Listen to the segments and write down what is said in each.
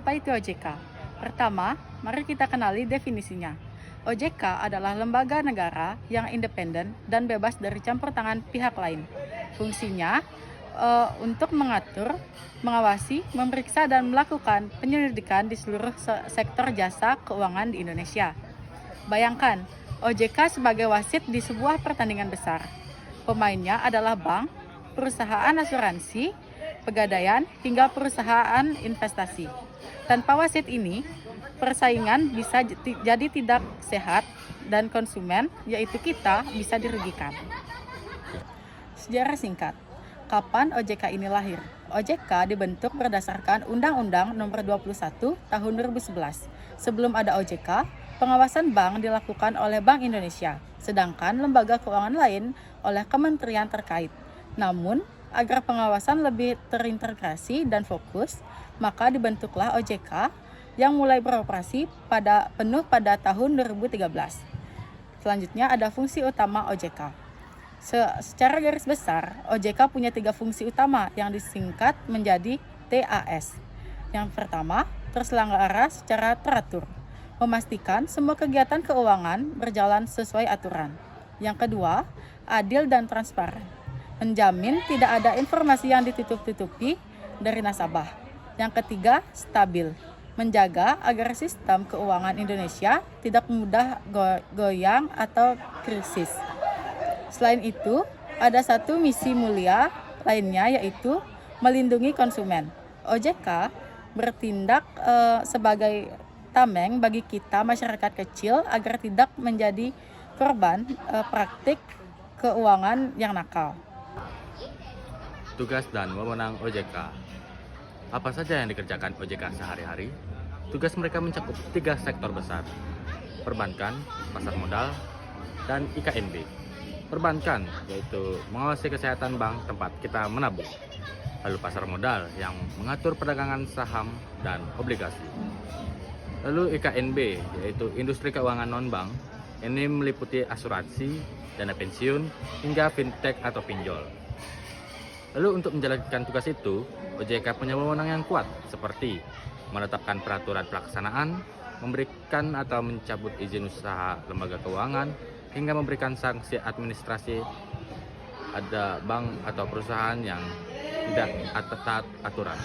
Apa itu OJK? Pertama, mari kita kenali definisinya. OJK adalah lembaga negara yang independen dan bebas dari campur tangan pihak lain. Fungsinya untuk mengatur, mengawasi, memeriksa, dan melakukan penyelidikan di seluruh sektor jasa keuangan di Indonesia. Bayangkan, OJK sebagai wasit di sebuah pertandingan besar. Pemainnya adalah bank, perusahaan asuransi, pegadaian, hingga perusahaan investasi. Tanpa wasit ini, persaingan bisa jadi tidak sehat dan konsumen, yaitu kita, bisa dirugikan. Sejarah singkat. Kapan OJK ini lahir? OJK dibentuk berdasarkan Undang-Undang Nomor 21 Tahun 2011. Sebelum ada OJK, pengawasan bank dilakukan oleh Bank Indonesia, sedangkan lembaga keuangan lain oleh kementerian terkait. Namun, agar pengawasan lebih terintegrasi dan fokus, maka dibentuklah OJK yang mulai beroperasi penuh pada tahun 2013. Selanjutnya ada fungsi utama OJK. Secara garis besar, OJK punya 3 fungsi utama yang disingkat menjadi TAS. Yang pertama, terselenggara secara teratur, memastikan semua kegiatan keuangan berjalan sesuai aturan. Yang kedua, adil dan transparan, menjamin tidak ada informasi yang ditutup-tutupi dari nasabah. Yang ketiga, stabil, menjaga agar sistem keuangan Indonesia tidak mudah goyang atau krisis. Selain itu, ada satu misi mulia lainnya, yaitu melindungi konsumen. OJK bertindak sebagai tameng bagi kita masyarakat kecil agar tidak menjadi korban praktik keuangan yang nakal. Tugas dan wewenang OJK. Apa saja yang dikerjakan OJK sehari-hari? Tugas mereka mencakup 3 sektor besar: perbankan, pasar modal, dan IKNB. Perbankan, yaitu mengawasi kesehatan bank tempat kita menabung. Lalu pasar modal yang mengatur perdagangan saham dan obligasi. Lalu IKNB, yaitu industri keuangan non-bank. Ini meliputi asuransi, dana pensiun, hingga fintech atau pinjol. Lalu untuk menjalankan tugas itu, OJK punya wewenang yang kuat, seperti menetapkan peraturan pelaksanaan, memberikan atau mencabut izin usaha lembaga keuangan, hingga memberikan sanksi administrasi ada bank atau perusahaan yang tidak taat aturan.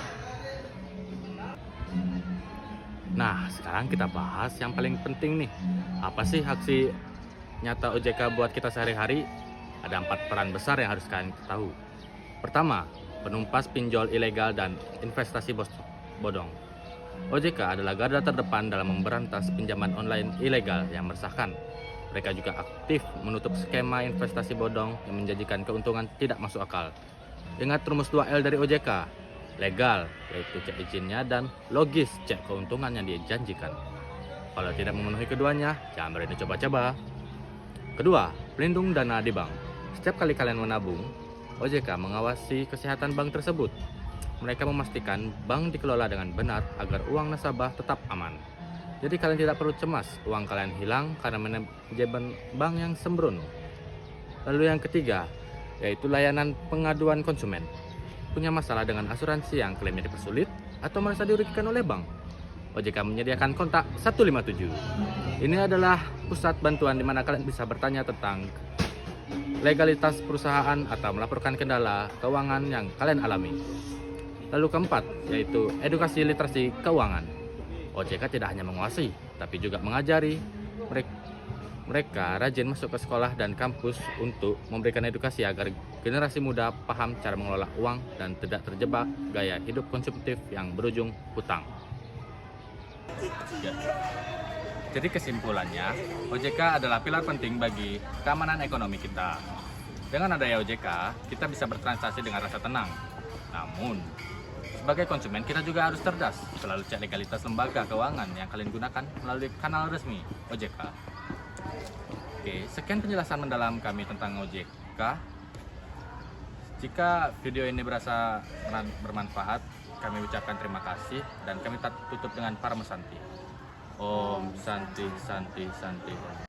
Nah, sekarang kita bahas yang paling penting nih. Apa sih aksi nyata OJK buat kita sehari-hari? Ada 4 peran besar yang harus kalian tahu. Pertama, penumpas pinjol ilegal dan investasi bodong. OJK adalah garda terdepan dalam memberantas pinjaman online ilegal yang meresahkan. Mereka juga aktif menutup skema investasi bodong yang menjanjikan keuntungan tidak masuk akal. Ingat rumus 2L dari OJK, legal, yaitu cek izinnya, dan logis, cek keuntungan yang dijanjikan. Kalau tidak memenuhi keduanya, jangan berani coba-coba. Kedua, pelindung dana di bank. Setiap kali kalian menabung, OJK mengawasi kesehatan bank tersebut. Mereka memastikan bank dikelola dengan benar agar uang nasabah tetap aman. Jadi kalian tidak perlu cemas uang kalian hilang karena manajemen bank yang sembrono. Lalu yang ketiga, yaitu layanan pengaduan konsumen. Punya masalah dengan asuransi yang klaimnya dipersulit atau merasa dirugikan oleh bank? OJK menyediakan kontak 157. Ini adalah pusat bantuan di mana kalian bisa bertanya tentang legalitas perusahaan atau melaporkan kendala keuangan yang kalian alami. Lalu keempat, yaitu edukasi literasi keuangan. OJK tidak hanya menguasai, tapi juga mengajari. Mereka rajin masuk ke sekolah dan kampus untuk memberikan edukasi agar generasi muda paham cara mengelola uang dan tidak terjebak gaya hidup konsumtif yang berujung hutang. Jadi kesimpulannya, OJK adalah pilar penting bagi keamanan ekonomi kita. Dengan adanya OJK, kita bisa bertransaksi dengan rasa tenang. Namun, sebagai konsumen, kita juga harus cerdas, selalu cek legalitas lembaga keuangan yang kalian gunakan melalui kanal resmi OJK. Oke, sekian penjelasan mendalam kami tentang OJK. Jika video ini berasa bermanfaat, kami ucapkan terima kasih dan kami tutup dengan Parama Santi. Om Santi Santi Santi.